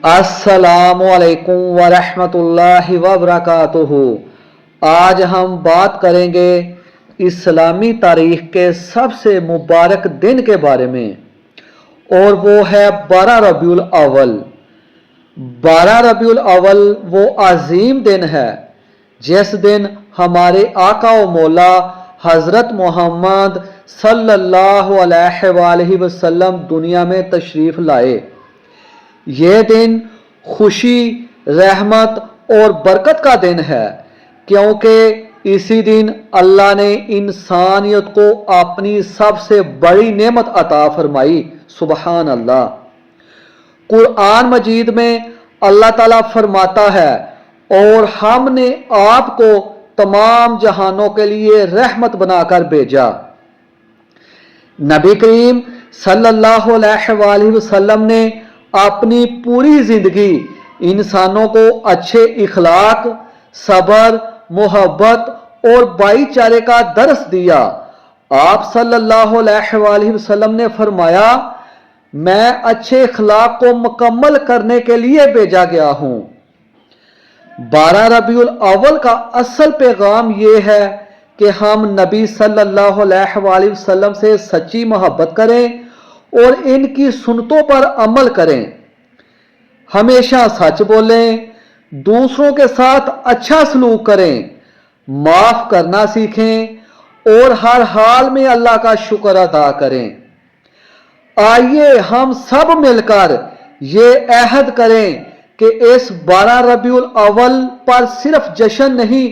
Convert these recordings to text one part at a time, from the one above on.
अस्सलामु अलैकुम वरहमतुल्लाहि वबरकातुहू। आज हम बात करेंगे इस्लामी तारीख के सबसे मुबारक दिन के बारे में, और वो है 12 रबीउल अव्वल। 12 रबीउल अव्वल वो अजीम दिन है जिस दिन हमारे आका व मौला हज़रत मोहम्मद सल्लल्लाहु अलैहि वसल्लम दुनिया में तशरीफ़ लाए। ये दिन खुशी, रहमत और बरकत का दिन है, क्योंकि इसी दिन अल्लाह ने इंसानियत को अपनी सबसे बड़ी नेमत अता फरमाई। सुबहान अल्लाह। कुरान मजीद में अल्लाह ताला फरमाता है, और हमने आपको तमाम जहानों के लिए रहमत बनाकर भेजा। नबी करीम सल्लल्लाहु अलैहि वसल्लम ने अपनी पूरी जिंदगी इंसानों को अच्छे इखलाक, सब्र, मोहब्बत और भाईचारे का दर्स दिया। आप सल्लल्लाहु अलैहि वसल्लम ने फरमाया, मैं अच्छे इखलाक को मुकम्मल करने के लिए भेजा गया हूँ। 12 रबीउल अव्वल का असल पैगाम ये है कि हम नबी सल्लल्लाहु अलैहि वसल्लम से सच्ची मोहब्बत करें और इनकी सुन्नतों पर अमल करें, हमेशा सच बोलें, दूसरों के साथ अच्छा सलूक करें, माफ करना सीखें और हर हाल में अल्लाह का शुक्र अदा करें। आइए हम सब मिलकर ये अहद करें कि इस 12 रबीउल अव्वल पर सिर्फ जश्न नहीं,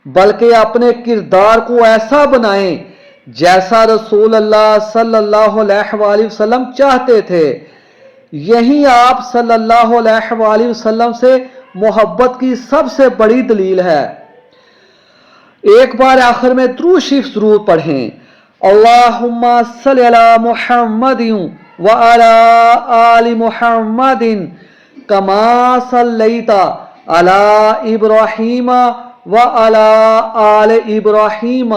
बल्कि अपने किरदार को ऐसा बनाएं जैसा रसूल अल्लाह सल्लल्लाहु अलैहि वसल्लम चाहते थे। यही आप सल्लल्लाहु अलैहि वसल्लम से मोहब्बत की सबसे बड़ी दलील है। एक बार आखिर में दुरूद शरीफ जरूर पढ़ें। अल्लाहुम्मा सल्लि अला मुहम्मदिन व अला आलि मुहम्मदिन कमा सल्लैता अला इब्राहीम व अला आलि इब्राहीम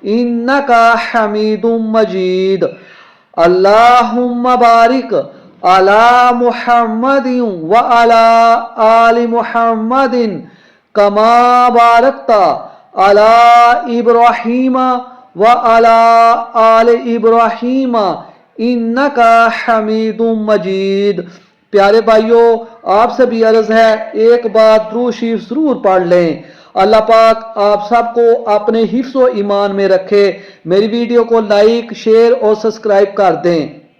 इन्नका हमीदुम मजीद। अल्लाहुम्मा बारिक अला मुहम्मदिन व अला आलि मुहम्मदिन कमा बारकता अला इब्राहीम व अला आलि इब्राहीम इन्नका हमीदुम मजीद। प्यारे भाइयों, आपसे भी अर्ज है, एक बार दुरूद शरीफ जरूर पढ़ लें। अल्लाह पाक आप सबको अपने हिफ्ज़ व ईमान में रखे। मेरी वीडियो को लाइक, शेयर और सब्सक्राइब कर दें।